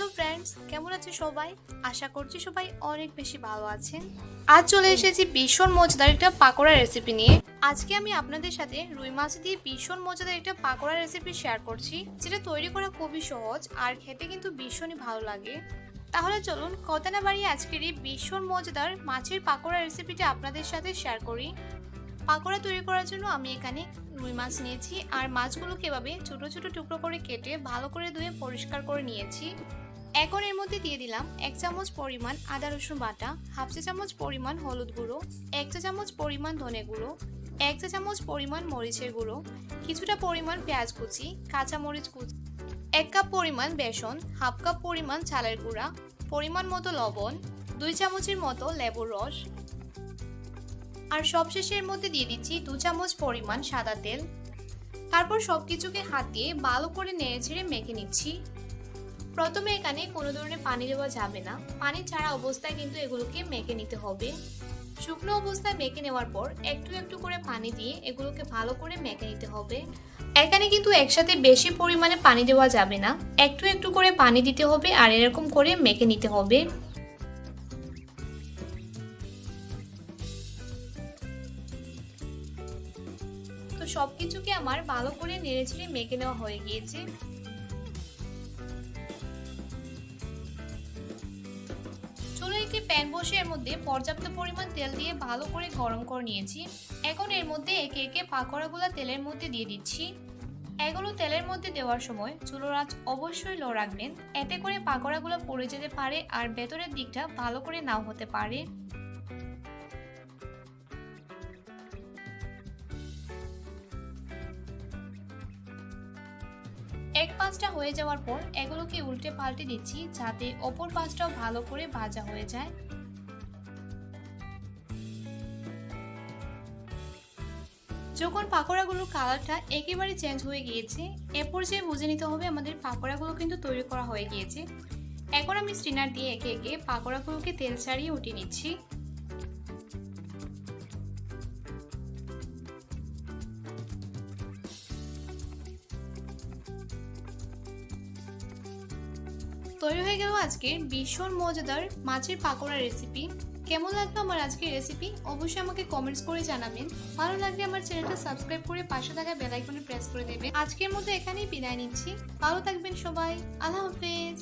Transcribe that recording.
Hello friends, কেমন আছেন সবাই? আশা করছি সবাই অনেক বেশি ভালো আছেন। আজ চলে এসেছি ভীষণ মজাদার একটা পাকোড়া রেসিপি নিয়ে। আজকে আমি আপনাদের সাথে রুই মাছ দিয়ে ভীষণ মজাদার একটা পাকোড়া রেসিপি শেয়ার করছি, যেটা তৈরি করা খুবই সহজ আর খেতে কিন্তু ভীষণই ভালো লাগে। তাহলে চলুন কথা না বাড়িয়ে আজকের এই ভীষণ মজাদার মাছের পাকোড়া রেসিপিটা আপনাদের সাথে শেয়ার করি। পাকোড়া তৈরি করার জন্য আমি এখানে রুই মাছ নিয়েছি আর মাছগুলোকে এভাবে ছোট ছোট টুকরো করে কেটে ভালো করে ধুয়ে পরিষ্কার করে নিয়েছি। এখন এর মধ্যে দিয়ে দিলাম 1 চামচ পরিমাণ আদা রসুন বাটা, হাফ চা চামচ পরিমাণ হলুদ গুঁড়ো, 1 চা চামচ পরিমাণ ধনে গুঁড়ো, 1 চা চামচ পরিমাণ মরিচের গুঁড়ো, কিছুটা পরিমাণ পেঁয়াজ কুচি, কাঁচা মরিচ কুচি, 1 কাপ পরিমাণ বেসন, হাফ কাপ পরিমাণ চালের গুঁড়া, পরিমাণ মতো লবণ, 2 চামচের মতো লেবুর রস, আর সবশেষে এর মধ্যে দিয়ে দিচ্ছি 2 চামচ পরিমাণ সাদা তেল। তারপর সবকিছুকে হাত দিয়ে ভালো করে নেড়েচেড়ে মেখে নিচ্ছি। প্রথমে এখানে কোনো ধরনের পানি দেওয়া যাবে না, পানি ছাড়া অবস্থায় কিন্তু এগুলোকে মেখে নিতে হবে। শুকনো অবস্থায় মেখে নেওয়ার পর একটু একটু করে পানি দিয়ে এগুলোকে ভালো করে মেখে নিতে হবে। এখানে কিন্তু একসাথে বেশি পরিমাণে পানি দেওয়া যাবে না, একটু একটু করে পানি দিতে হবে আর এরকম করে মেখে নিতে হবে। তো সবকিছুকে আমার ভালো করে নেড়েচেড়ে মেখে নেওয়া হয়ে গিয়েছে। চুলায় একটি প্যান বসে এর মধ্যে পর্যাপ্ত পরিমাণ তেল দিয়ে ভালো করে গরম করে নিয়েছি। এখন এর মধ্যে একে একে পাকোড়াগুলো তেলের মধ্যে দিয়ে দিচ্ছি। এগুলো তেলের মধ্যে দেওয়ার সময় চুলার আঁচ অবশ্যই লো রাখবেন, এতে করে পাকোড়াগুলো পড়ে যেতে পারে আর ভেতরের দিকটা ভালো করে নাও হতে পারে। এক পাঁচটা হয়ে যাওয়ার পর এগুলোকে উল্টে পাল্টে দিচ্ছি, যাতে অপর পাঁচটাও ভালো করে ভাজা হয়ে যায়। যখন পাকোড়াগুলোর কালারটা একেবারে চেঞ্জ হয়ে গিয়েছে, এ পর্যায়ে বুঝে নিতে হবে আমাদের পাকোড়াগুলো কিন্তু তৈরি করা হয়ে গিয়েছে। এখন আমি স্ট্রেনার দিয়ে একে একে পাকোড়াগুলোকে তেল ছাড়িয়ে উঠিয়ে নিচ্ছি। তৈরি হয়ে গেল আজকের ভীষণ মজাদার মাছের পাকোড়া রেসিপি। কেমন লাগলো আমার আজকের রেসিপি অবশ্যই আমাকে কমেন্টস করে জানাবেন। ভালো লাগলে আমার চ্যানেলটা সাবস্ক্রাইব করে পাশে থাকা বেল আইকনে প্রেস করে দেবেন। আজকের মতো এখানেই বিদায় নিচ্ছি। ভালো থাকবেন সবাই। আল্লাহ হাফেজ।